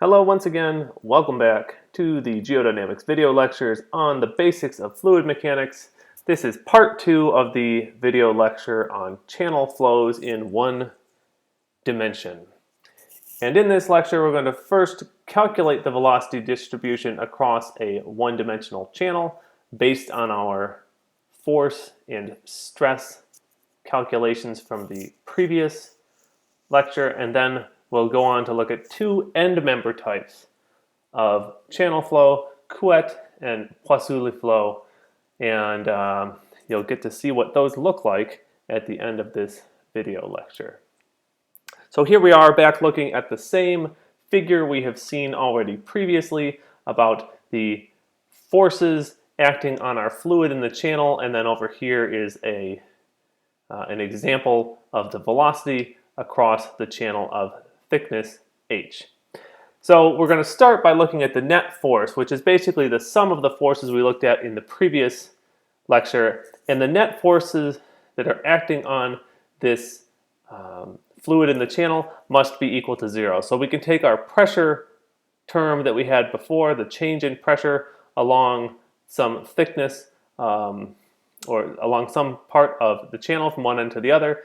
Hello once again, welcome back to the Geodynamics video lectures on the basics of fluid mechanics. This is part 2 of the video lecture on channel flows in one dimension. And in this lecture we're going to first calculate the velocity distribution across a one-dimensional channel based on our force and stress calculations from the previous lecture, and then we'll go on to look at two end member types of channel flow, Couette and Flow, and you'll get to see what those look like at the end of this video lecture. So here we are back looking at the same figure we have seen already previously about the forces acting on our fluid in the channel, and then over here is an example of the velocity across the channel of thickness h. So we're going to start by looking at the net force, which is basically the sum of the forces we looked at in the previous lecture, and the net forces that are acting on this fluid in the channel must be equal to 0. So we can take our pressure term that we had before, the change in pressure along some thickness or along some part of the channel from one end to the other,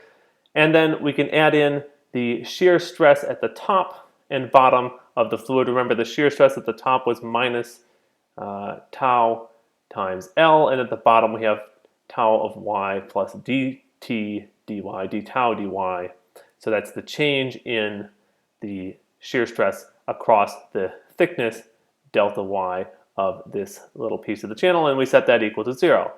and then we can add in the shear stress at the top and bottom of the fluid. Remember, the shear stress at the top was minus tau times L, and at the bottom we have tau of y plus dt dy, d tau dy. So that's the change in the shear stress across the thickness delta y of this little piece of the channel, and we set that equal to 0.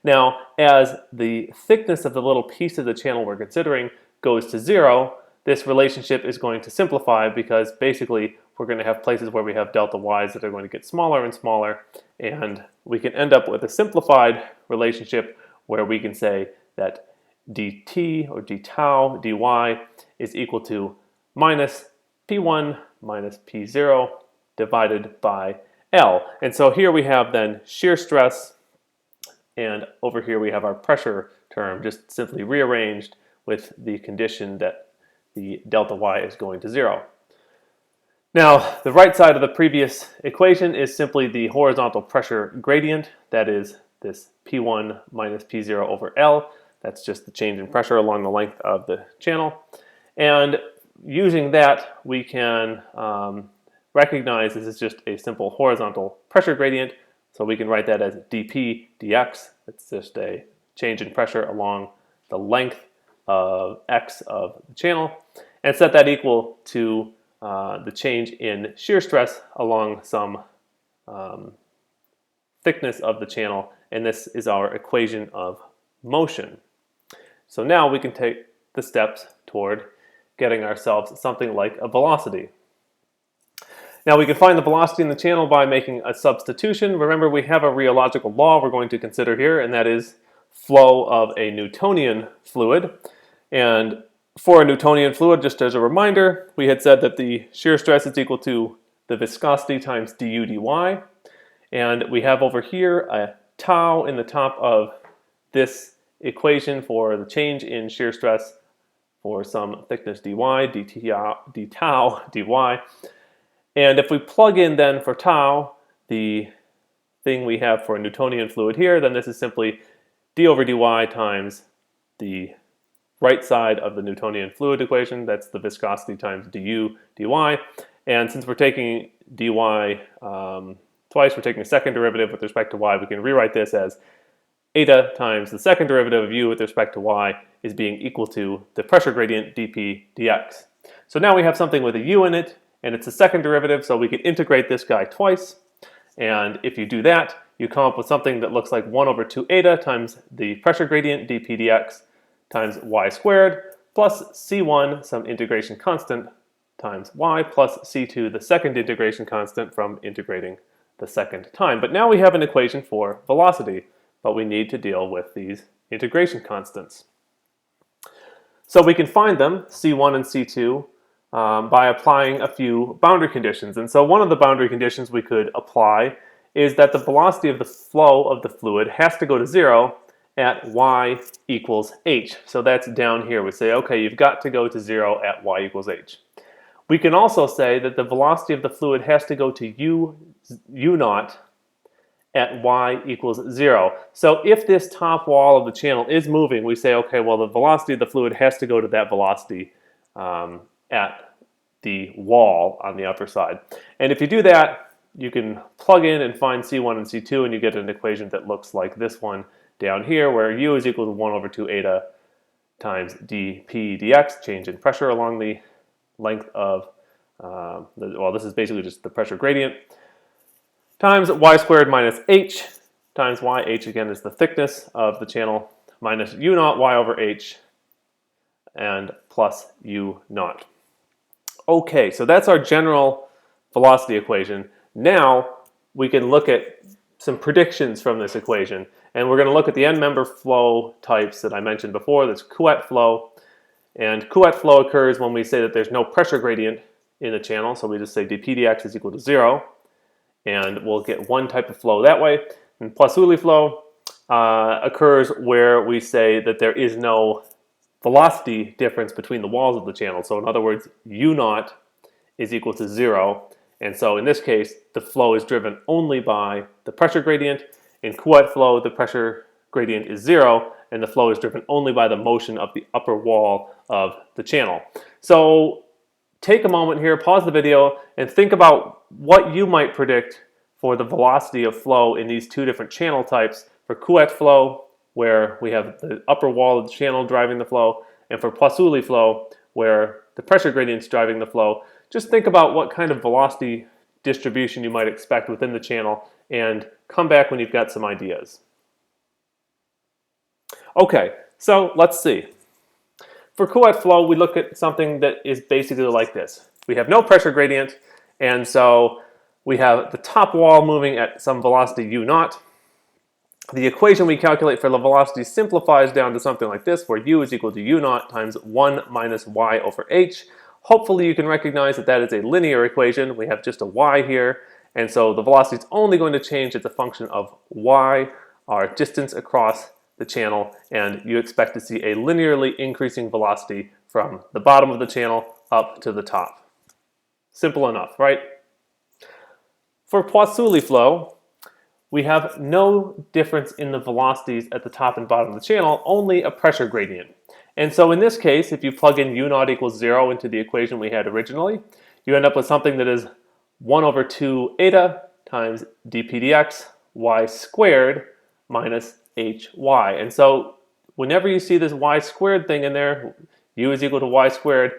Now, as the thickness of the little piece of the channel we're considering goes to 0, this relationship is going to simplify, because basically we're going to have places where we have delta y's that are going to get smaller and smaller, and we can end up with a simplified relationship where we can say that dt or d tau dy is equal to minus p1 minus p0 divided by L. And so here we have then shear stress, and over here we have our pressure term just simply rearranged with the condition that the delta y is going to 0. Now, the right side of the previous equation is simply the horizontal pressure gradient. That is this P1 minus P0 over L. That's just the change in pressure along the length of the channel. And using that, we can recognize this is just a simple horizontal pressure gradient. So we can write that as dP dx. It's just a change in pressure along the length of x of the channel, and set that equal to the change in shear stress along some thickness of the channel, and this is our equation of motion. So now we can take the steps toward getting ourselves something like a velocity. Now we can find the velocity in the channel by making a substitution. Remember, we have a rheological law we're going to consider here, and that is flow of a Newtonian fluid. And for a Newtonian fluid, just as a reminder, we had said that the shear stress is equal to the viscosity times du dy. And we have over here a tau in the top of this equation for the change in shear stress for some thickness dy, d tau dy. And if we plug in then for tau the thing we have for a Newtonian fluid here, then this is simply d over dy times the right side of the Newtonian fluid equation. That's the viscosity times du dy. And since we're taking dy twice, we're taking a second derivative with respect to y, we can rewrite this as eta times the second derivative of u with respect to y is being equal to the pressure gradient dP dx. So now we have something with a u in it, and it's a second derivative, so we can integrate this guy twice. And if you do that, you come up with something that looks like 1 over 2 eta times the pressure gradient dP dx times y squared plus c1, some integration constant, times y plus c2, the second integration constant from integrating the second time. But now we have an equation for velocity, but we need to deal with these integration constants. So we can find them, c1 and c2, by applying a few boundary conditions. And so one of the boundary conditions we could apply is that the velocity of the flow of the fluid has to go to 0 at y equals h. So that's down here. We say, okay, you've got to go to 0 at y equals h. We can also say that the velocity of the fluid has to go to u naught at y equals 0. So if this top wall of the channel is moving, we say, okay, well, the velocity of the fluid has to go to that velocity at the wall on the upper side. And if you do that, you can plug in and find C1 and C2, and you get an equation that looks like this one down here, where u is equal to 1 over 2 eta times dp dx, change in pressure along the length of, well, this is basically just the pressure gradient, times y squared minus h times y, h again is the thickness of the channel, minus u naught y over h, and plus u naught. Okay, so that's our general velocity equation. Now we can look at some predictions from this equation, and we're going to look at the n-member flow types that I mentioned before. There's Couette flow, and Couette flow occurs when we say that there's no pressure gradient in the channel, so we just say dp dx is equal to 0, and we'll get one type of flow that way. And Poiseuille flow occurs where we say that there is no velocity difference between the walls of the channel. So in other words, u naught is equal to 0. And so in this case, the flow is driven only by the pressure gradient. In Couette flow, the pressure gradient is 0, and the flow is driven only by the motion of the upper wall of the channel. So take a moment here, pause the video, and think about what you might predict for the velocity of flow in these two different channel types. For Couette flow, where we have the upper wall of the channel driving the flow, and for Poiseuille flow, where the pressure gradient is driving the flow. Just think about what kind of velocity distribution you might expect within the channel, and come back when you've got some ideas. Okay, so let's see. For Couette flow, we look at something that is basically like this. We have no pressure gradient, and so we have the top wall moving at some velocity u naught. The equation we calculate for the velocity simplifies down to something like this, where u is equal to u naught times 1 minus y over h. Hopefully you can recognize that that is a linear equation. We have just a y here, and so the velocity is only going to change as a function of y, our distance across the channel, and you expect to see a linearly increasing velocity from the bottom of the channel up to the top. Simple enough, right? For Poiseuille flow, we have no difference in the velocities at the top and bottom of the channel, only a pressure gradient. And so in this case, if you plug in u naught equals 0 into the equation we had originally, you end up with something that is 1 over 2 eta times dp dx y squared minus hy. And so whenever you see this y squared thing in there, u is equal to y squared,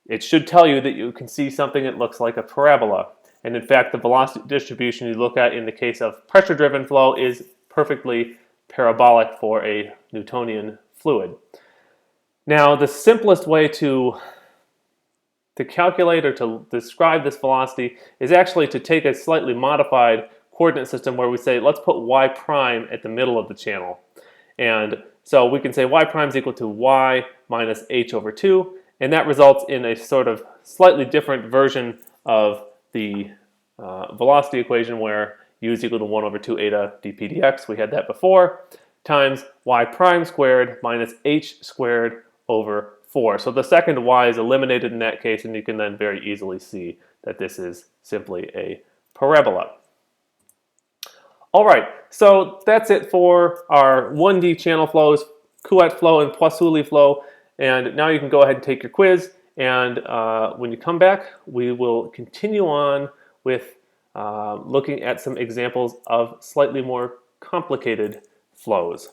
it should tell you that you can see something that looks like a parabola. And in fact, the velocity distribution you look at in the case of pressure-driven flow is perfectly parabolic for a Newtonian fluid. Now, the simplest way to calculate or to describe this velocity is actually to take a slightly modified coordinate system where we say, let's put y prime at the middle of the channel. And so we can say y prime is equal to y minus h over 2, and that results in a sort of slightly different version of the velocity equation where u is equal to 1 over 2 eta dp dx, we had that before, times y prime squared minus h squared over 4. So the second y is eliminated in that case, and you can then very easily see that this is simply a parabola. All right, so that's it for our 1D channel flows, Couette flow and Poiseuille flow, and now you can go ahead and take your quiz. And when you come back, we will continue on with looking at some examples of slightly more complicated flows.